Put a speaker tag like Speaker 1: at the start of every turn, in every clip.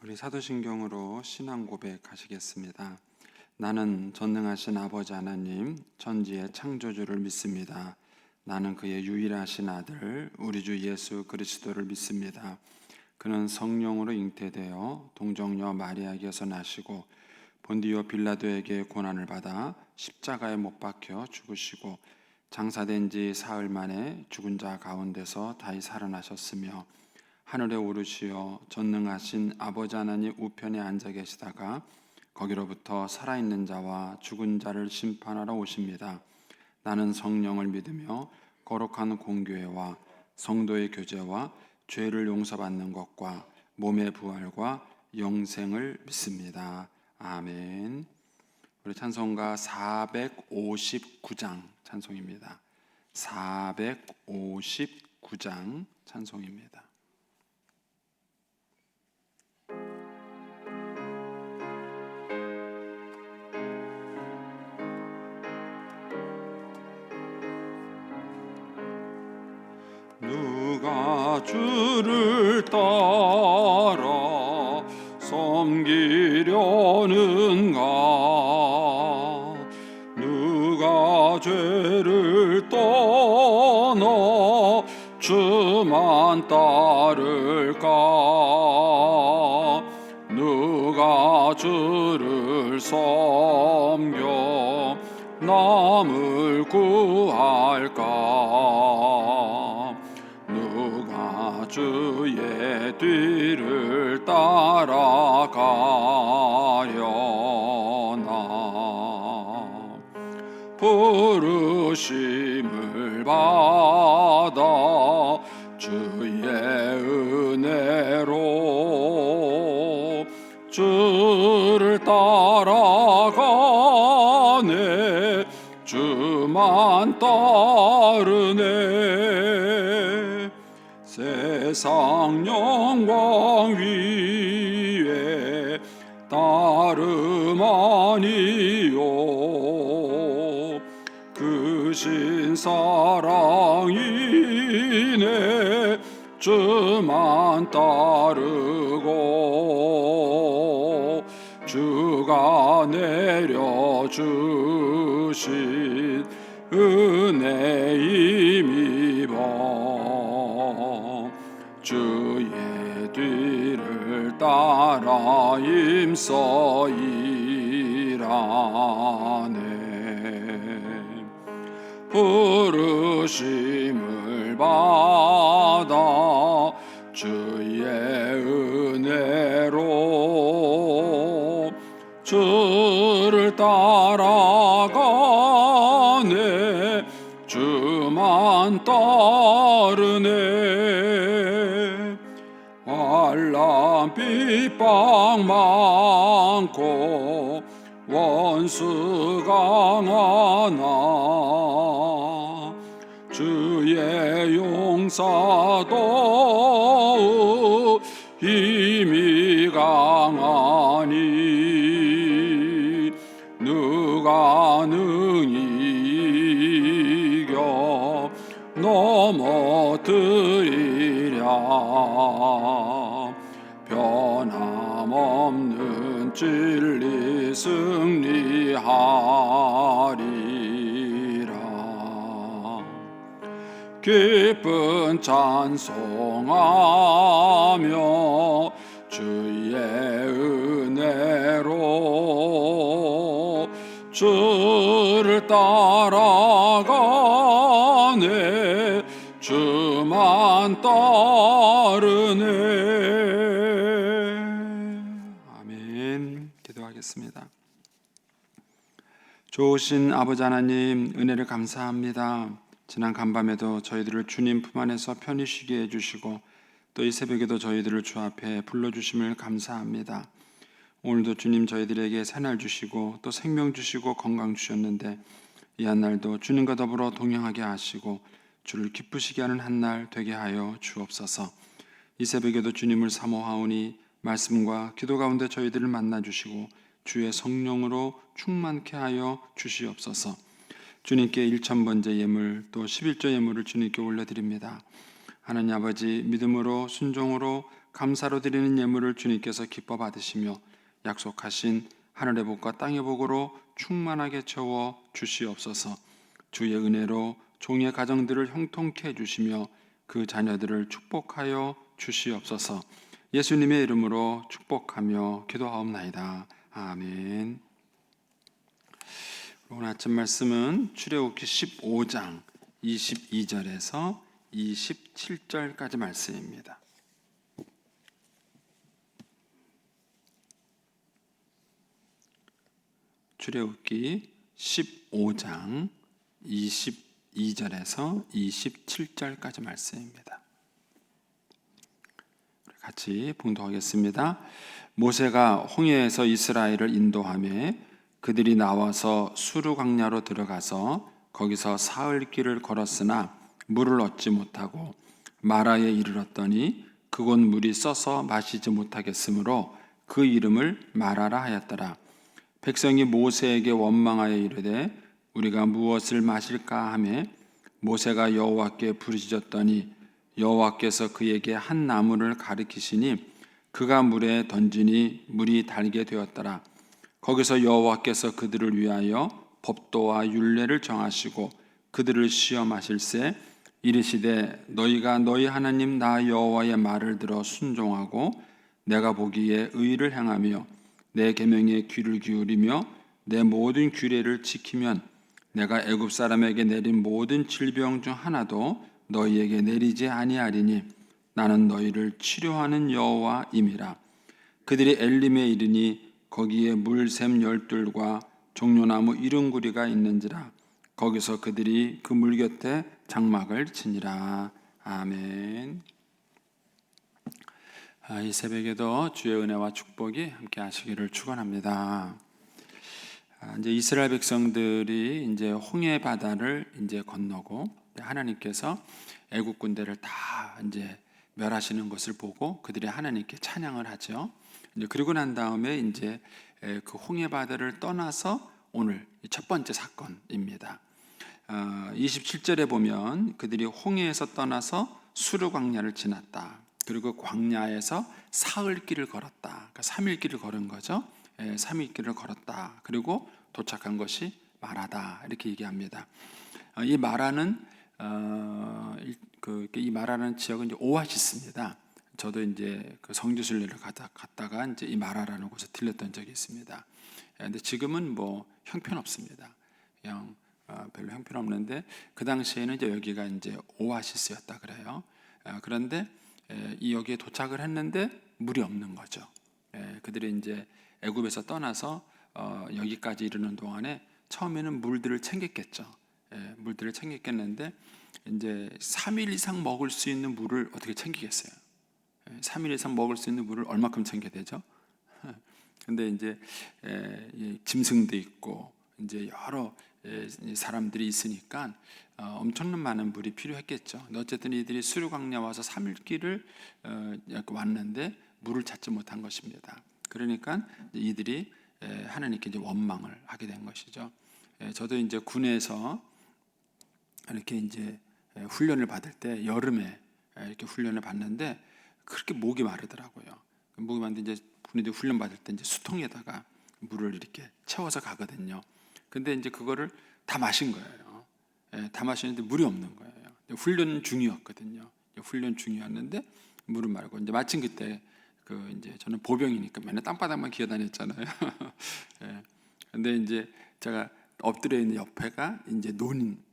Speaker 1: 우리 사도신경으로 신앙 고백하시겠습니다. 나는 전능하신 아버지 하나님 천지의 창조주를 믿습니다. 나는 그의 유일하신 아들 우리 주 예수 그리스도를 믿습니다. 그는 성령으로 잉태되어 동정녀 마리아에게서 나시고 본디오 빌라도에게 고난을 받아 십자가에 못 박혀 죽으시고 장사된 지 사흘 만에 죽은 자 가운데서 다시 살아나셨으며 하늘에 오르시어 전능하신 아버지 하나님 우편에 앉아 계시다가 거기로부터 살아있는 자와 죽은 자를 심판하러 오십니다. 나는 성령을 믿으며 거룩한 공교회와 성도의 교제와 죄를 용서받는 것과 몸의 부활과 영생을 믿습니다. 아멘. 우리 찬송가 459장 찬송입니다. 459장 찬송입니다. 누가 주를 따라 섬기려는가? 누가 죄를 떠나 주만 따를까? 누가 주를 섬겨 남을 구할까? 누가 주의 뒤를 따라가려나? 부르심을 받아 주의 은혜로 주를 따라가네. 주만 따르네. 세상 영광 위에 따름 아니요 크신 사랑이네. 주만 따르고 주가 내려주신 은혜 힘입어 주의 뒤를 따라 힘써 일하네. 부르심을 받아 주의 은혜로 주를 따라가네. 주만 따르네. 환난 핍박 많고 원수 강하나 주의 용사도 힘이 강하니 누가 능히 이겨 넘어뜨리랴? 변함없는 진리 승리하리라. 기쁜 찬송하며 주의 은혜로 주를 따라가네. 주만 따르네. 아멘. 기도하겠습니다. 좋으신 아버지 하나님, 은혜를 감사합니다. 지난 간밤에도 저희들을 주님 품 안에서 편히 쉬게 해주시고 또 이 새벽에도 저희들을 주 앞에 불러주심을 감사합니다. 오늘도 주님 저희들에게 새날 주시고 또 생명 주시고 건강 주셨는데 이 한날도 주님과 더불어 동행하게 하시고 주를 기쁘시게 하는 한날 되게 하여 주옵소서. 이 새벽에도 주님을 사모하오니 말씀과 기도 가운데 저희들을 만나주시고 주의 성령으로 충만케 하여 주시옵소서. 주님께 1,000번째 예물 또 11조 예물을 주님께 올려드립니다. 하나님 아버지, 믿음으로 순종으로 감사로 드리는 예물을 주님께서 기뻐 받으시며 약속하신 하늘의 복과 땅의 복으로 충만하게 채워 주시옵소서. 주의 은혜로 종의 가정들을 형통케 해주시며 그 자녀들을 축복하여 주시옵소서. 예수님의 이름으로 축복하며 기도하옵나이다. 아멘. 오늘 아침 말씀은 출애굽기 15장 22절에서 27절까지 말씀입니다. 출애굽기 15장 22절에서 27절까지 말씀입니다. 같이 봉독하겠습니다. 모세가 홍해에서 이스라엘을 인도하며 그들이 나와서 수르 광야로 들어가서 거기서 사흘 길을 걸었으나 물을 얻지 못하고 마라에 이르렀더니 그곳 물이 써서 마시지 못하겠으므로 그 이름을 마라라 하였더라. 백성이 모세에게 원망하여 이르되 우리가 무엇을 마실까 하며 모세가 여호와께 부르짖었더니 여호와께서 그에게 한 나무를 가리키시니 그가 물에 던지니 물이 달게 되었더라. 거기서 여호와께서 그들을 위하여 법도와 율례를 정하시고 그들을 시험하실세 이르시되 너희가 너희 하나님 나 여호와의 말을 들어 순종하고 내가 보기에 의를 행하며 내 계명에 귀를 기울이며 내 모든 규례를 지키면 내가 애굽 사람에게 내린 모든 질병 중 하나도 너희에게 내리지 아니하리니 나는 너희를 치료하는 여호와임이라. 그들이 엘림에 이르니 거기에 물샘 12과 종려나무 70구리가 있는지라. 거기서 그들이 그 물 곁에 장막을 치니라. 아멘. 이 새벽에도 주의 은혜와 축복이 함께 하시기를 축원합니다. 이제 이스라엘 백성들이 이제 홍해 바다를 이제 건너고 하나님께서 애국 군대를 다 이제 멸하시는 것을 보고 그들이 하나님께 찬양을 하죠. 이제 그러고 난 다음에 이제 그 홍해 바다를 떠나서 오늘 첫 번째 사건입니다. 27절에 보면 그들이 홍해에서 떠나서 수르 광야를 지났다. 그리고 광야에서 사흘 길을 걸었다. 그러니까 3일 길을 걸은 거죠. 3일 길을 걸었다. 그리고 도착한 것이 마라다. 이렇게 얘기합니다. 이 마라는 이 마라는 지역은 이제 오아시스입니다. 저도 이제 그 성지순례를 갔다가 이제 이 마라라는 곳에 들렸던 적이 있습니다. 근데 지금은 뭐 형편없습니다. 그냥 별로 형편없는데 그 당시에는 이제 여기가 이제 오아시스였다 그래요. 그런데 이 여기에 도착을 했는데 물이 없는 거죠. 그들이 이제 애굽에서 떠나서 여기까지 이르는 동안에 처음에는 물들을 챙겼겠죠. 물들을 챙겼겠는데 이제 3일 이상 먹을 수 있는 물을 어떻게 챙기겠어요? 3일 이상 먹을 수 있는 물을 얼마큼 챙겨야 되죠? 근데 이제 짐승도 있고 이제 여러 사람들이 있으니까 엄청난 많은 물이 필요했겠죠. 어쨌든 이들이 수르 광야 와서 3일 길을 왔는데 물을 찾지 못한 것입니다. 그러니까 이들이 하나님께 이제 원망을 하게 된 것이죠. 저도 이제 군에서 이렇게 이제 훈련을 받을 때 여름에 이렇게 훈련을 받는데 그렇게 목이 마르더라고요. 목이 마른데 이제 군인들 훈련 받을 때 이제 수통에다가 물을 이렇게 채워서 가거든요. 근데 이제 그거를 다 마신 거예요. 다 마시는데 물이 없는 거예요. 훈련 중이었거든요. 훈련 중이었는데 물은 말고 이제 마침 그때 그 이제 저는 보병이니까 맨날 땅바닥만 기어다녔잖아요. 근데 이제 제가 엎드려 있는 옆에가 이제 논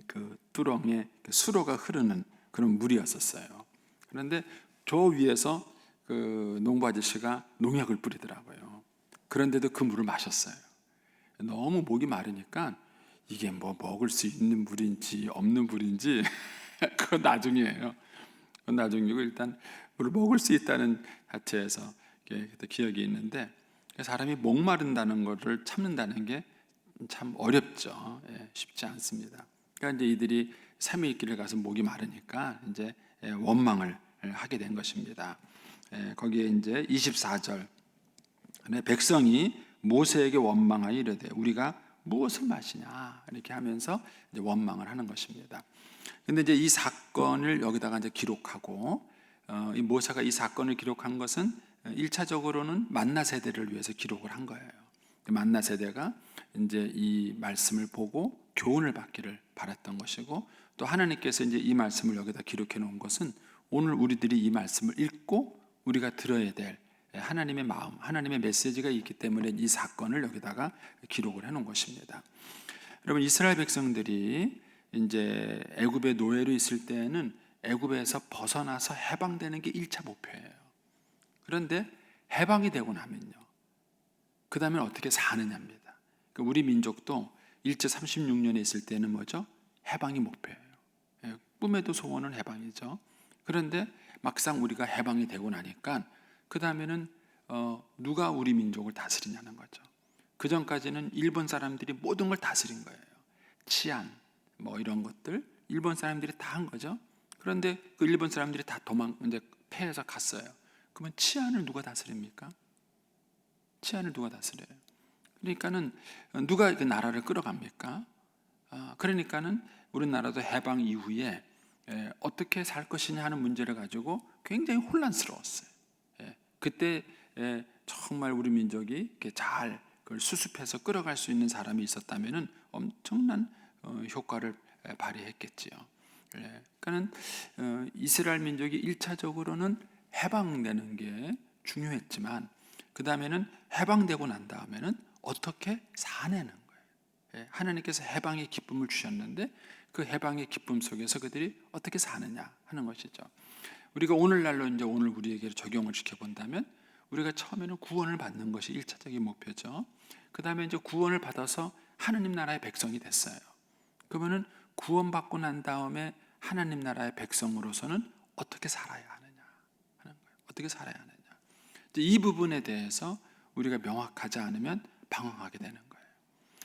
Speaker 1: 그 뚜렁에 수로가 흐르는 그런 물이었었어요. 그런데 저 위에서 그 농부 아저씨가 농약을 뿌리더라고요. 그런데도 그 물을 마셨어요. 너무 목이 마르니까 이게 뭐 먹을 수 있는 물인지 없는 물인지 그건 나중이에요. 그건 나중이고 일단 물을 먹을 수 있다는 자체에서 그때 기억이 있는데 사람이 목 마른다는 것을 참는다는 게 참 어렵죠. 쉽지 않습니다. 그러니까 이제 이들이 3일 길을 가서 목이 마르니까 이제 원망을 하게 된 것입니다. 거기에 이제 24절 백성이 모세에게 원망하여 이르되 우리가 무엇을 마시냐 이렇게 하면서 이제 원망을 하는 것입니다. 근데 이제 이 사건을 여기다가 이제 기록하고 이 모세가 이 사건을 기록한 것은 1차적으로는 만나 세대를 위해서 기록을 한 거예요. 만나 세대가 이제 이 말씀을 보고 교훈을 받기를 바랐던 것이고, 또 하나님께서 이제 이 말씀을 여기다 기록해 놓은 것은 오늘 우리들이 이 말씀을 읽고 우리가 들어야 될 하나님의 마음, 하나님의 메시지가 있기 때문에 이 사건을 여기다가 기록을 해 놓은 것입니다. 여러분, 이스라엘 백성들이 이제 애굽의 노예로 있을 때에는 애굽에서 벗어나서 해방되는 게 1차 목표예요. 그런데 해방이 되고 나면요, 그 다음에 어떻게 사느냐입니다. 우리 민족도 일제 36년에 있을 때는 뭐죠? 해방이 목표예요. 꿈에도 소원은 해방이죠. 그런데 막상 우리가 해방이 되고 나니까 그 다음에는 누가 우리 민족을 다스리냐는 거죠. 그 전까지는 일본 사람들이 모든 걸 다스린 거예요. 치안, 뭐 이런 것들 일본 사람들이 다 한 거죠. 그런데 그 일본 사람들이 다 이제 패해서 갔어요. 그러면 치안을 누가 다스립니까? 치안을 누가 다스려요? 그러니까는 누가 그 나라를 끌어갑니까? 그러니까는 우리나라도 해방 이후에 어떻게 살 것이냐 하는 문제를 가지고 굉장히 혼란스러웠어요. 그때 정말 우리 민족이 이렇게 잘 그걸 수습해서 끌어갈 수 있는 사람이 있었다면은 엄청난 효과를 발휘했겠지요. 그러니까는 이스라엘 민족이 1차적으로는 해방되는 게 중요했지만, 그 다음에는 해방되고 난 다음에는 어떻게 사내는 거예요. 하나님께서 해방의 기쁨을 주셨는데 그 해방의 기쁨 속에서 그들이 어떻게 사느냐 하는 것이죠. 우리가 오늘날로 이제 오늘 우리에게 적용을 시켜본다면, 우리가 처음에는 구원을 받는 것이 1차적인 목표죠. 그 다음에 이제 구원을 받아서 하나님 나라의 백성이 됐어요. 그러면은 구원받고 난 다음에 하나님 나라의 백성으로서는 어떻게 살아야 하느냐 하는 거예요. 어떻게 살아야 하느냐. 이 부분에 대해서 우리가 명확하지 않으면 방황하게 되는 거예요.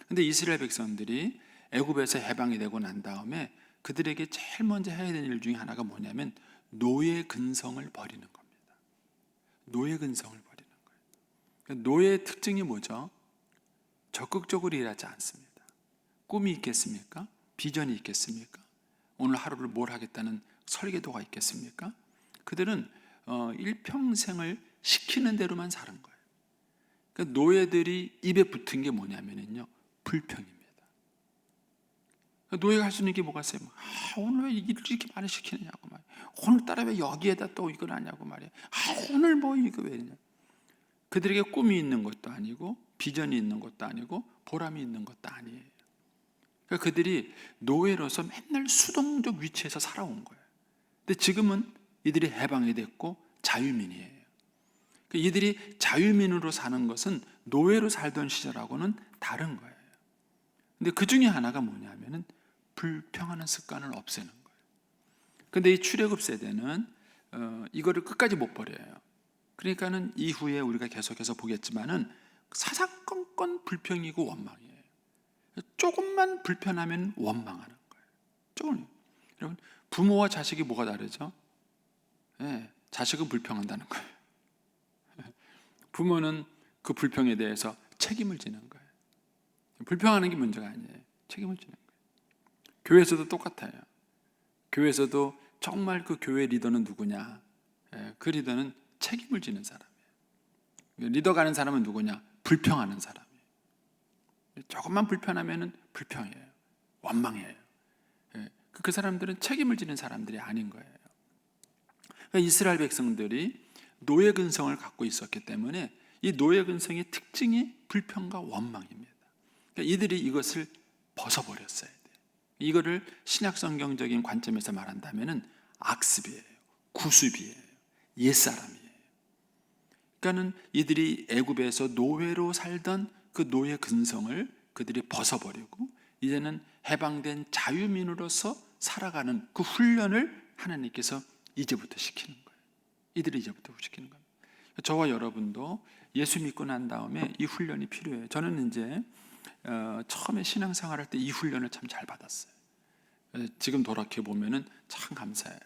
Speaker 1: 그런데 이스라엘 백성들이 애굽에서 해방이 되고 난 다음에 그들에게 제일 먼저 해야 되는 일 중에 하나가 뭐냐면 노예 근성을 버리는 겁니다. 노예 근성을 버리는 거예요. 노예의 특징이 뭐죠? 적극적으로 일하지 않습니다. 꿈이 있겠습니까? 비전이 있겠습니까? 오늘 하루를 뭘 하겠다는 설계도가 있겠습니까? 그들은 일평생을 시키는 대로만 사는 거예요. 그러니까 노예들이 입에 붙은 게 뭐냐면요, 불평입니다. 노예가 할 수 있는 게 뭐가 있어요? 오늘 왜 이렇게 많이 시키느냐고 말이야. 오늘따라 왜 여기에다 또 이걸 하냐고 말이야. 오늘 뭐 이거 왜 이러냐. 그들에게 꿈이 있는 것도 아니고 비전이 있는 것도 아니고 보람이 있는 것도 아니에요. 그러니까 그들이 노예로서 맨날 수동적 위치에서 살아온 거예요. 근데 지금은 이들이 해방이 됐고 자유민이에요. 그러니까 이들이 자유민으로 사는 것은 노예로 살던 시절하고는 다른 거예요. 근데 그 중에 하나가 뭐냐면은 불평하는 습관을 없애는 거예요. 근데 이 출애굽 세대는 이거를 끝까지 못 버려요. 그러니까는 이후에 우리가 계속해서 보겠지만은 사사건건 불평이고 원망이에요. 조금만 불편하면 원망하는 거예요. 조금. 여러분, 부모와 자식이 뭐가 다르죠? 자식은 불평한다는 거예요. 부모는 그 불평에 대해서 책임을 지는 거예요. 불평하는 게 문제가 아니에요. 책임을 지는 거예요. 교회에서도 똑같아요. 교회에서도 정말 그 교회 리더는 누구냐? 그 리더는 책임을 지는 사람이에요. 리더 가는 사람은 누구냐? 불평하는 사람이에요. 조금만 불편하면은 불평해요. 원망해요. 그 사람들은 책임을 지는 사람들이 아닌 거예요. 그러니까 이스라엘 백성들이 노예 근성을 갖고 있었기 때문에 이 노예 근성의 특징이 불평과 원망입니다. 그러니까 이들이 이것을 벗어버렸어야 돼요. 이거를 신약 성경적인 관점에서 말한다면은 악습이에요. 구습이에요. 옛사람이에요. 그러니까는 이들이 애굽에서 노예로 살던 그 노예 근성을 그들이 벗어버리고 이제는 해방된 자유민으로서 살아가는 그 훈련을 하나님께서 이제부터 시키는 거예요. 이들이 이제부터 시키는 겁니다. 저와 여러분도 예수 믿고 난 다음에 이 훈련이 필요해요. 저는 이제 처음에 신앙생활할 때 이 훈련을 참 잘 받았어요. 지금 돌이켜 보면은 참 감사해요.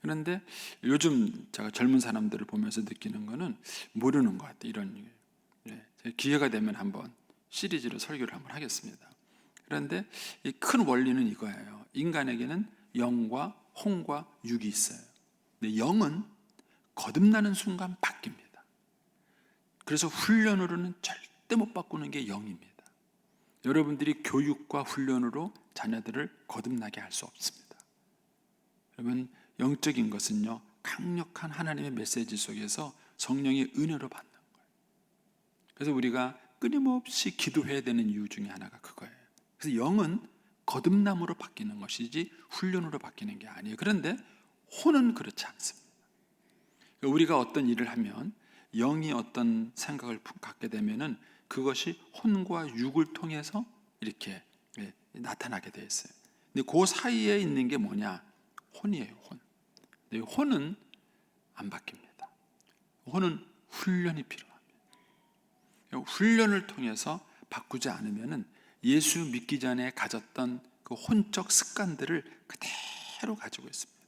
Speaker 1: 그런데 요즘 제가 젊은 사람들을 보면서 느끼는 거는 모르는 것 같아요. 이런 기회가 되면 한번 시리즈로 설교를 한번 하겠습니다. 그런데 이 큰 원리는 이거예요. 인간에게는 영과 혼과 육이 있어요. 근데 영은 거듭나는 순간 바뀝니다. 그래서 훈련으로는 절대 못 바꾸는 게 영입니다. 여러분들이 교육과 훈련으로 자녀들을 거듭나게 할 수 없습니다. 여러분, 영적인 것은요, 강력한 하나님의 메시지 속에서 성령의 은혜로 받는 거예요. 그래서 우리가 끊임없이 기도해야 되는 이유 중에 하나가 그거예요. 그래서 영은 거듭남으로 바뀌는 것이지 훈련으로 바뀌는 게 아니에요. 그런데 혼은 그렇지 않습니다. 우리가 어떤 일을 하면 영이 어떤 생각을 갖게 되면은 그것이 혼과 육을 통해서 이렇게 나타나게 되어 있어요. 근데 그 사이에 있는 게 뭐냐? 혼이에요, 혼. 근데 혼은 안 바뀝니다. 혼은 훈련이 필요합니다. 훈련을 통해서 바꾸지 않으면은 예수 믿기 전에 가졌던 그 혼적 습관들을 그대로 가지고 있습니다.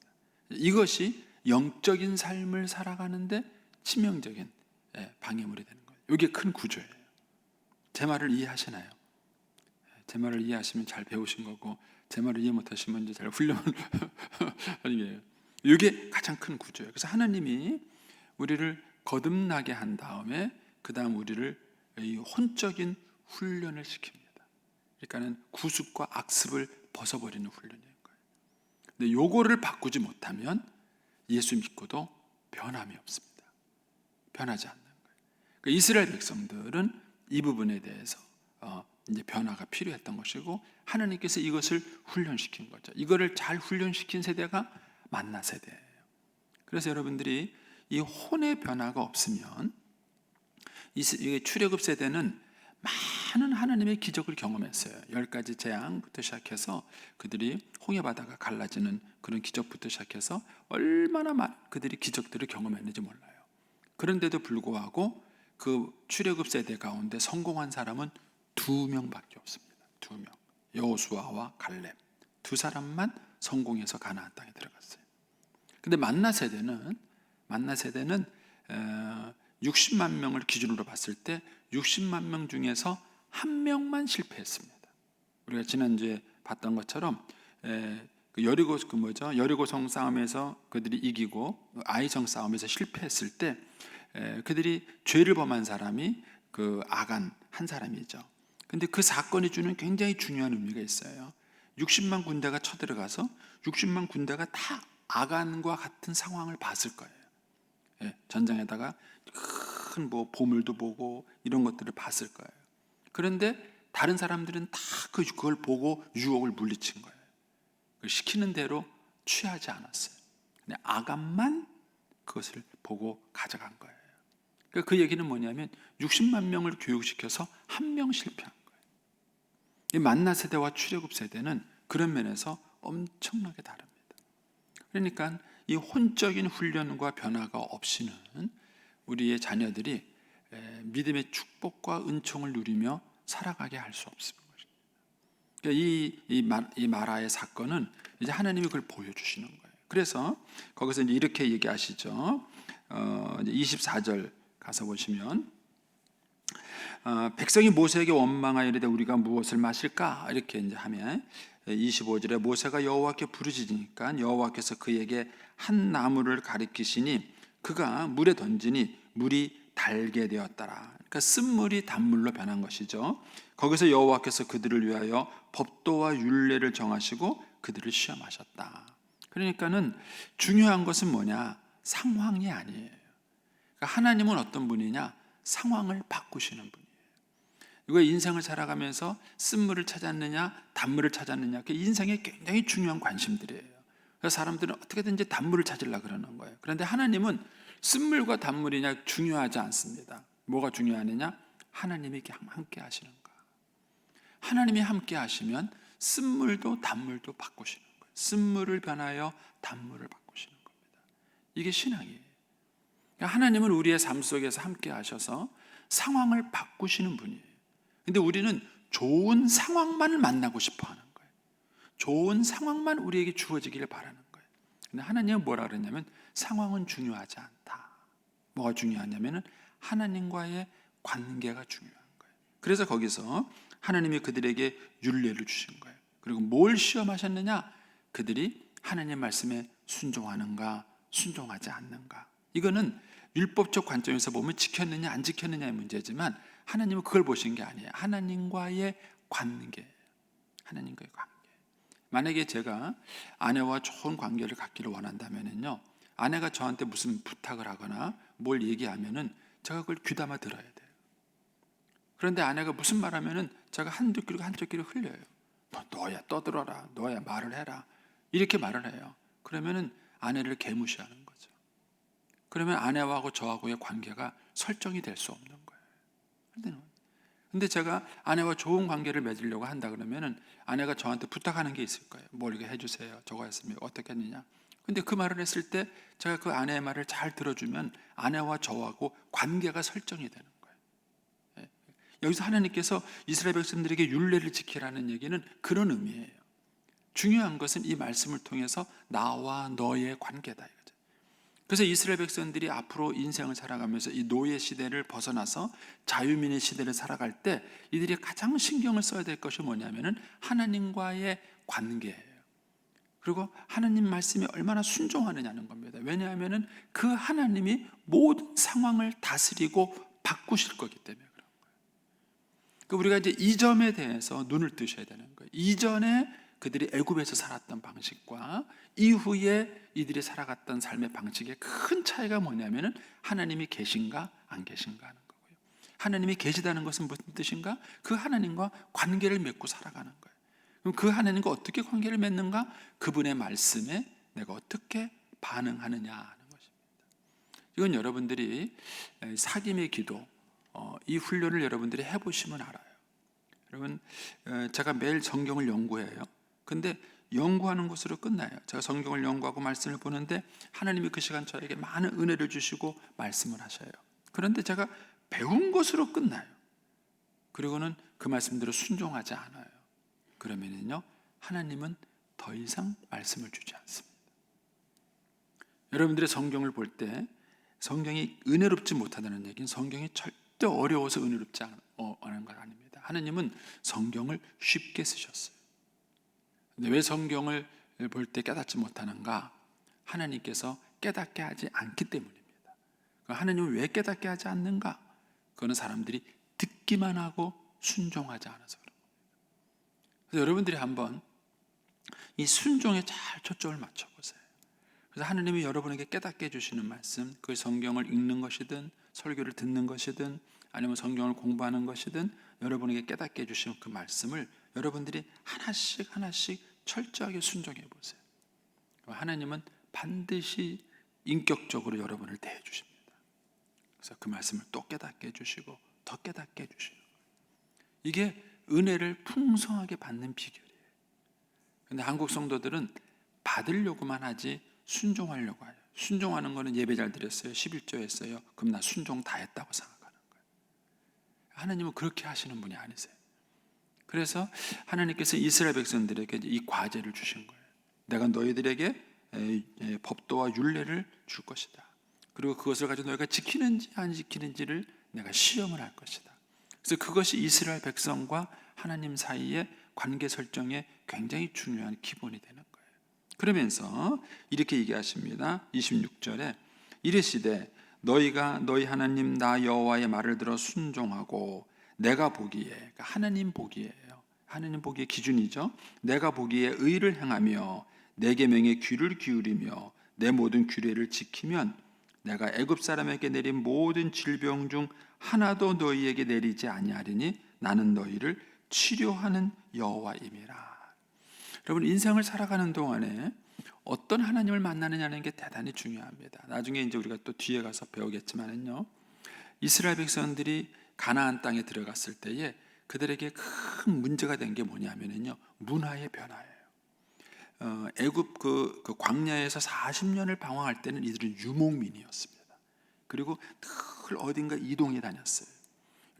Speaker 1: 이것이 영적인 삶을 살아가는데 치명적인 방해물이 되는 거예요. 이게 큰 구조예요. 제 말을 이해하시나요? 제 말을 이해하시면 잘 배우신 거고, 제 말을 이해 못하시면 이제 잘 훈련을 하는 거예요. 이게 가장 큰 구조예요. 그래서 하나님이 우리를 거듭나게 한 다음에 그 다음 우리를 이 혼적인 훈련을 시킵니다. 그러니까는 구습과 악습을 벗어버리는 훈련인 거예요. 근데 요거를 바꾸지 못하면 예수 믿고도 변함이 없습니다. 변하지 않는 거예요. 그러니까 이스라엘 백성들은 이 부분에 대해서 이제 변화가 필요했던 것이고, 하나님께서 이것을 훈련시킨 거죠. 이거를 잘 훈련시킨 세대가 만나 세대예요. 그래서 여러분들이 이 혼의 변화가 없으면 이 출애굽 세대는 많은 하나님의 기적을 경험했어요. 10가지 재앙부터 시작해서 그들이 홍해 바다가 갈라지는 그런 기적부터 시작해서 얼마나 많은 그들이 기적들을 경험했는지 몰라요. 그런데도 불구하고 그 출애굽 세대 가운데 성공한 사람은 2명밖에 없습니다. 2명. 여호수아와 갈렙. 2사람만 성공해서 가나안 땅에 들어갔어요. 근데 만나 세대는 60만 명을 기준으로 봤을 때 60만 명 중에서 1명만 실패했습니다. 우리가 지난주에 봤던 것처럼 여리고성 싸움에서 그들이 이기고 아이성 싸움에서 실패했을 때 그들이 죄를 범한 사람이 그 아간 한 사람이죠. 근데 그 사건이 주는 굉장히 중요한 의미가 있어요. 60만 군대가 쳐들어가서 60만 군대가 다 아간과 같은 상황을 봤을 거예요. 전장에다가 큰 보물도 보고 이런 것들을 봤을 거예요. 그런데 다른 사람들은 다 그걸 보고 유혹을 물리친 거예요. 시키는 대로 취하지 않았어요. 근데 아간만 그것을 보고 가져간 거예요. 그 얘기는 뭐냐면 60만 명을 교육시켜서 1명 실패한 거예요. 이 만나 세대와 출애굽 세대는 그런 면에서 엄청나게 다릅니다. 그러니까 이 혼적인 훈련과 변화가 없이는 우리의 자녀들이 믿음의 축복과 은총을 누리며 살아가게 할 수 없습니다. 그러니까 이 마라의 사건은 이제 하나님이 그걸 보여주시는 거예요. 그래서 거기서 이제 이렇게 얘기하시죠. 이제 24절 가서 보시면 백성이 모세에게 원망하여 이르되 우리가 무엇을 마실까? 이렇게 이제 하면 25절에 모세가 여호와께 부르짖으니까 여호와께서 그에게 한 나무를 가리키시니 그가 물에 던지니 물이 달게 되었더라. 그러니까 쓴물이 단물로 변한 것이죠. 거기서 여호와께서 그들을 위하여 법도와 율례를 정하시고 그들을 시험하셨다. 그러니까는 중요한 것은 뭐냐? 상황이 아니에요. 그러니까 하나님은 어떤 분이냐? 상황을 바꾸시는 분이에요. 이거 인생을 살아가면서 쓴물을 찾았느냐 단물을 찾았느냐, 그 인생의 굉장히 중요한 관심들이에요. 그래서 사람들은 어떻게든지 단물을 찾으려고 그러는 거예요. 그런데 하나님은 쓴물과 단물이냐 중요하지 않습니다. 뭐가 중요하느냐? 하나님이 함께 하시는가. 하나님이 함께 하시면 쓴물도 단물도 바꾸시는 거예요. 쓴물을 변하여 단물을 바꾸시는 겁니다. 이게 신앙이에요. 그러니까 하나님은 우리의 삶 속에서 함께 하셔서 상황을 바꾸시는 분이에요. 근데 우리는 좋은 상황만을 만나고 싶어 하는 거예요. 좋은 상황만 우리에게 주어지기를 바라는 거예요. 근데 하나님은 뭐라 그랬냐면 상황은 중요하지 않다. 뭐가 중요하냐면은 하나님과의 관계가 중요한 거예요. 그래서 거기서 하나님이 그들에게 율례를 주신 거예요. 그리고 뭘 시험하셨느냐? 그들이 하나님 말씀에 순종하는가, 순종하지 않는가. 이거는 율법적 관점에서 보면 지켰느냐 안 지켰느냐의 문제지만 하나님은 그걸 보신 게 아니에요. 하나님과의 관계. 하나님과의 관계. 만약에 제가 아내와 좋은 관계를 갖기를 원한다면요, 아내가 저한테 무슨 부탁을 하거나 뭘 얘기하면은 제가 그걸 귀담아 들어야 돼요. 그런데 아내가 무슨 말하면은 제가 한두 귀로 한쪽 귀로 흘려요. 너야 떠들어라, 너야 말을 해라, 이렇게 말을 해요. 그러면은 아내를 개무시하는 거죠. 그러면 아내하고 저하고의 관계가 설정이 될 수 없는 거예요. 근데 제가 아내와 좋은 관계를 맺으려고 한다 그러면은 아내가 저한테 부탁하는 게 있을 거예요. 뭘 이렇게 해주세요. 저거 했으면 어떻게 했느냐. 근데 그 말을 했을 때 제가 그 아내의 말을 잘 들어주면 아내와 저하고 관계가 설정이 되는 거예요. 예. 여기서 하나님께서 이스라엘 백성들에게 율례를 지키라는 얘기는 그런 의미예요. 중요한 것은 이 말씀을 통해서 나와 너의 관계다 이거죠. 그래서 이스라엘 백성들이 앞으로 인생을 살아가면서 이 노예 시대를 벗어나서 자유민의 시대를 살아갈 때 이들이 가장 신경을 써야 될 것이 뭐냐면은 하나님과의 관계예요. 그리고 하나님 말씀에 얼마나 순종하느냐는 겁니다. 왜냐하면은 그 하나님이 모든 상황을 다스리고 바꾸실 거기 때문에 그런 거예요. 그러니까 우리가 이제 이 점에 대해서 눈을 뜨셔야 되는 거예요. 이전에 그들이 애굽에서 살았던 방식과 이후에 이들이 살아갔던 삶의 방식의 큰 차이가 뭐냐면은 하나님이 계신가 안 계신가 하는 거고요. 하나님이 계시다는 것은 무슨 뜻인가? 그 하나님과 관계를 맺고 살아가는 거예요. 그럼 그 하나님과 어떻게 관계를 맺는가? 그분의 말씀에 내가 어떻게 반응하느냐 하는 것입니다. 이건 여러분들이 사귐의 기도, 이 훈련을 여러분들이 해보시면 알아요. 여러분, 제가 매일 성경을 연구해요. 근데 연구하는 것으로 끝나요. 제가 성경을 연구하고 말씀을 보는데 하나님이 그 시간 저에게 많은 은혜를 주시고 말씀을 하셔요. 그런데 제가 배운 것으로 끝나요. 그리고는 그 말씀대로 순종하지 않아요. 그러면은요, 하나님은 더 이상 말씀을 주지 않습니다. 여러분들의 성경을 볼 때 성경이 은혜롭지 못하다는 얘기는 성경이 절대 어려워서 은혜롭지 않은 건 아닙니다. 하나님은 성경을 쉽게 쓰셨어요. 근데 왜 성경을 볼 때 깨닫지 못하는가? 하나님께서 깨닫게 하지 않기 때문입니다. 하나님은 왜 깨닫게 하지 않는가? 그거는 사람들이 듣기만 하고 순종하지 않아서 그런 겁니다. 그래서 여러분들이 한번 이 순종에 잘 초점을 맞춰보세요. 그래서 하나님이 여러분에게 깨닫게 해주시는 말씀, 그 성경을 읽는 것이든 설교를 듣는 것이든 아니면 성경을 공부하는 것이든 여러분에게 깨닫게 해주시는 그 말씀을 여러분들이 하나씩 하나씩 철저하게 순종해 보세요. 하나님은 반드시 인격적으로 여러분을 대해 주십니다. 그래서 그 말씀을 또 깨닫게 해주시고 더 깨닫게 해주시는 거예요. 이게 은혜를 풍성하게 받는 비결이에요. 그런데 한국 성도들은 받으려고만 하지 순종하려고 해요. 순종하는 거는 예배 잘 드렸어요, 11조 했어요, 그럼 나 순종 다 했다고 생각하는 거예요. 하나님은 그렇게 하시는 분이 아니세요. 그래서 하나님께서 이스라엘 백성들에게 이 과제를 주신 거예요. 내가 너희들에게 법도와 율례를 줄 것이다. 그리고 그것을 가지고 너희가 지키는지 안 지키는지를 내가 시험을 할 것이다. 그래서 그것이 이스라엘 백성과 하나님 사이의 관계 설정에 굉장히 중요한 기본이 되는 거예요. 그러면서 이렇게 얘기하십니다. 26절에 이르시되 너희가 너희 하나님 나 여호와의 말을 들어 순종하고 내가 보기에, 그러니까 하나님 보기에요. 하나님 보기의 기준이죠. 내가 보기에 의를 행하며 내 계명에 귀를 기울이며 내 모든 규례를 지키면 내가 애굽 사람에게 내린 모든 질병 중 하나도 너희에게 내리지 아니하리니 나는 너희를 치료하는 여호와임이라. 여러분, 인생을 살아가는 동안에 어떤 하나님을 만나느냐는 게 대단히 중요합니다. 나중에 이제 우리가 또 뒤에 가서 배우겠지만은요, 이스라엘 백성들이 가나안 땅에 들어갔을 때에 그들에게 큰 문제가 된 게 뭐냐면요, 문화의 변화예요. 애굽 그 광야에서 40년을 방황할 때는 이들은 유목민이었습니다. 그리고 늘 어딘가 이동해 다녔어요.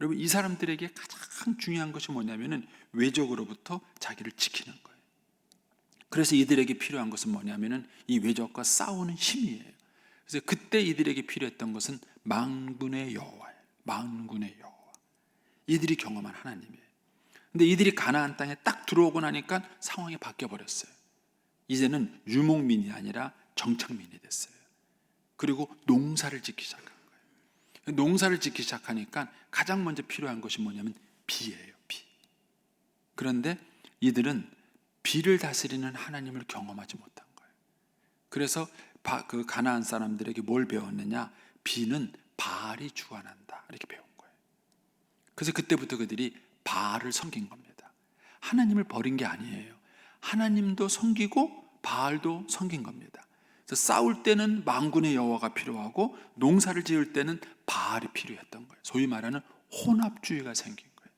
Speaker 1: 여러분, 이 사람들에게 가장 중요한 것이 뭐냐면은 외적으로부터 자기를 지키는 거예요. 그래서 이들에게 필요한 것은 뭐냐면은 이 외적과 싸우는 힘이에요. 그래서 그때 이들에게 필요했던 것은 만군의 여호와예요. 만군의 여호와. 이들이 경험한 하나님이에요. 근데 이들이 가나안 땅에 딱 들어오고 나니까 상황이 바뀌어 버렸어요. 이제는 유목민이 아니라 정착민이 됐어요. 그리고 농사를 짓기 시작한 거예요. 농사를 짓기 시작하니까 가장 먼저 필요한 것이 뭐냐면 비예요. 비. 그런데 이들은 비를 다스리는 하나님을 경험하지 못한 거예요. 그래서 그 가나안 사람들에게 뭘 배웠느냐? 비는 바알이 주관한다, 이렇게 배운 거예요. 그래서 그때부터 그들이 바알을 섬긴 겁니다. 하나님을 버린 게 아니에요. 하나님도 섬기고 바알도 섬긴 겁니다. 그래서 싸울 때는 만군의 여호와가 필요하고 농사를 지을 때는 바알이 필요했던 거예요. 소위 말하는 혼합주의가 생긴 거예요.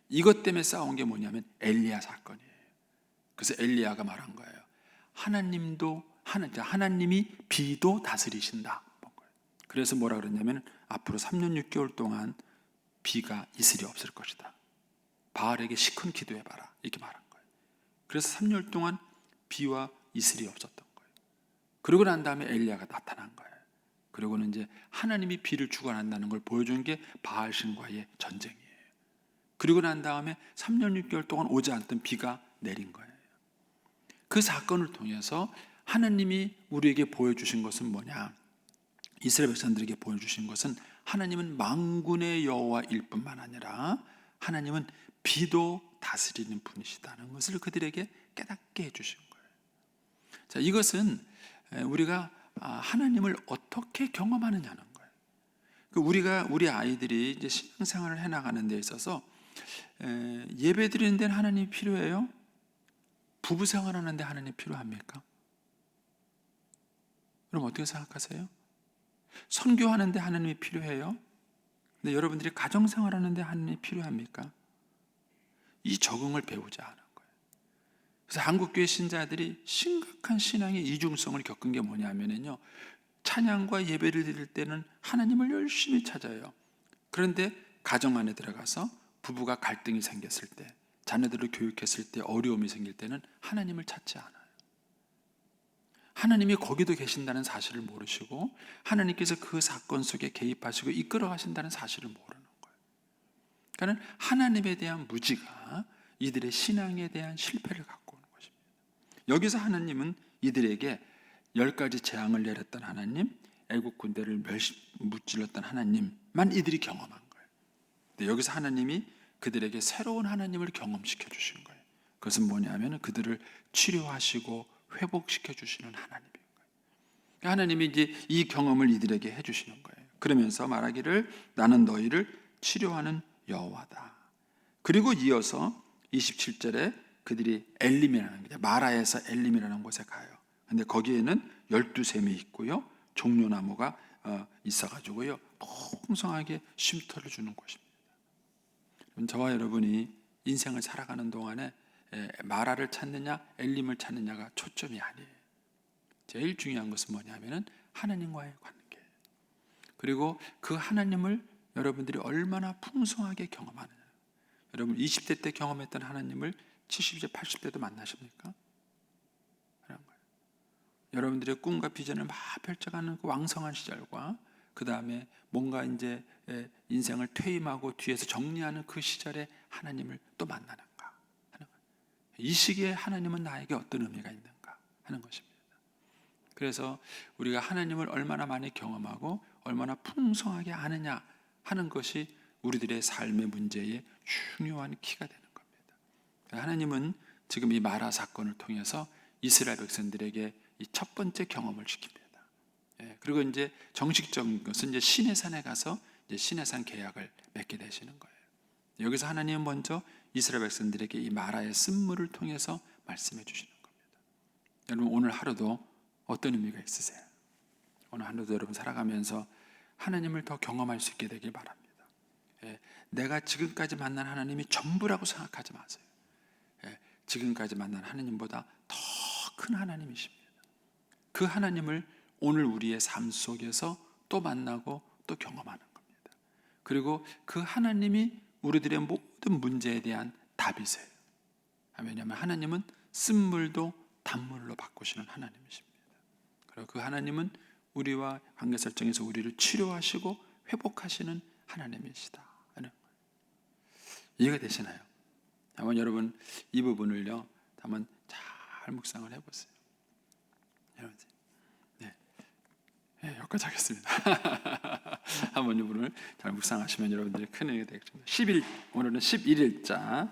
Speaker 1: 이것 때문에 싸운 게 뭐냐면 엘리야 사건이에요. 그래서 엘리야가 말한 거예요. 하나님이 비도 다스리신다. 그래서 뭐라 그랬냐면 앞으로 3년 6개월 동안 비가 이슬이 없을 것이다. 바알에게 시큰 기도해봐라, 이렇게 말한 거예요. 그래서 3년 동안 비와 이슬이 없었던 거예요. 그러고 난 다음에 엘리야가 나타난 거예요. 그리고는 이제 하나님이 비를 주관한다는 걸 보여준 게 바알 신과의 전쟁이에요. 그리고 난 다음에 3년 6개월 동안 오지 않던 비가 내린 거예요. 그 사건을 통해서 하나님이 우리에게 보여주신 것은 뭐냐? 이스라엘 백성들에게 보여주신 것은 하나님은 만군의 여호와일 뿐만 아니라 하나님은 비도 다스리는 분이시다는 것을 그들에게 깨닫게 해주신 거예요. 자, 이것은 우리가 하나님을 어떻게 경험하느냐는 거예요. 우리 아이들이 이제 신앙생활을 해나가는 데 있어서 예배 드리는 데는 하나님이 필요해요? 부부 생활하는 데 하나님이 필요합니까? 그럼 어떻게 생각하세요? 선교하는데 하나님이 필요해요? 근데 여러분들이 가정생활하는데 하나님이 필요합니까? 이 적응을 배우지 않은 거예요. 그래서 한국교회 신자들이 심각한 신앙의 이중성을 겪은 게 뭐냐면요, 찬양과 예배를 드릴 때는 하나님을 열심히 찾아요. 그런데 가정 안에 들어가서 부부가 갈등이 생겼을 때, 자녀들을 교육했을 때 어려움이 생길 때는 하나님을 찾지 않아요. 하나님이 거기도 계신다는 사실을 모르시고 하나님께서 그 사건 속에 개입하시고 이끌어 가신다는 사실을 모르는 거예요. 그러니까 하나님에 대한 무지가 이들의 신앙에 대한 실패를 갖고 오는 것입니다. 여기서 이들에게 10가지 재앙을 내렸던 하나님, 애국 군대를 무찔렀던 하나님만 이들이 경험한 거예요. 근데 여기서 하나님이 그들에게 새로운 하나님을 경험시켜 주신 거예요. 그것은 뭐냐면 그들을 치료하시고 회복시켜 주시는 하나님인 거예요. 하나님이 이제 이 경험을 이들에게 해 주시는 거예요. 그러면서 말하기를 나는 너희를 치료하는 여호와다. 그리고 이어서 27절에 그들이 엘림이라는 거죠. 마라에서 엘림이라는 곳에 가요. 근데 거기에는 12샘이 있고요, 종려나무가 있어가지고요 풍성하게 쉼터를 주는 곳입니다. 저와 여러분이 인생을 살아가는 동안에 마라를 찾느냐 엘림을 찾느냐가 초점이 아니에요. 제일 중요한 것은 뭐냐면은 하나님과의 관계, 그리고 그 하나님을 여러분들이 얼마나 풍성하게 경험하느냐. 여러분 20대 때 경험했던 하나님을 70대 80대도 만나십니까? 그런 거예요. 여러분들의 꿈과 비전을 막 펼쳐가는 그 왕성한 시절과 그 다음에 뭔가 이제 인생을 퇴임하고 뒤에서 정리하는 그 시절에 하나님을 또 만나는가 하는 거예요. 이 시기에 하나님은 나에게 어떤 의미가 있는가 하는 것입니다. 그래서 우리가 하나님을 얼마나 많이 경험하고 얼마나 풍성하게 아느냐 하는 것이 우리들의 삶의 문제의 중요한 키가 되는 겁니다. 하나님은 지금 이 마라 사건을 통해서 이스라엘 백성들에게 이 첫 번째 경험을 시킵니다. 그리고 이제 정식적인 것은 이제 시내산에 가서 이제 시내산 계약을 맺게 되시는 거예요. 여기서 하나님은 먼저 이스라엘 백성들에게 이 마라의 쓴물을 통해서 말씀해 주시는 겁니다. 여러분 오늘 하루도 어떤 의미가 있으세요? 오늘 하루도 여러분 살아가면서 하나님을 더 경험할 수 있게 되길 바랍니다. 내가 지금까지 만난 하나님이 전부라고 생각하지 마세요. 지금까지 만난 하나님보다 더 큰 하나님이십니다. 그 하나님을 오늘 우리의 삶 속에서 또 만나고 또 경험하는 겁니다. 그리고 그 하나님이 우리들의 모든 문제에 대한 답이세요. 왜냐하면 하나님은 쓴물도 단물로 바꾸시는 하나님이십니다. 그리고 그 하나님은 우리와 관계 설정에서 우리를 치료하시고 회복하시는 하나님이시다 하는 거예요. 이해가 되시나요? 한번 여러분 이 부분을요 한번 잘 묵상을 해보세요. 여러분, 여기까지 하겠습니다. 한번 이분을 잘 묵상하시면 여러분들이 큰 은혜가 되겠습니다. 오늘은 11일자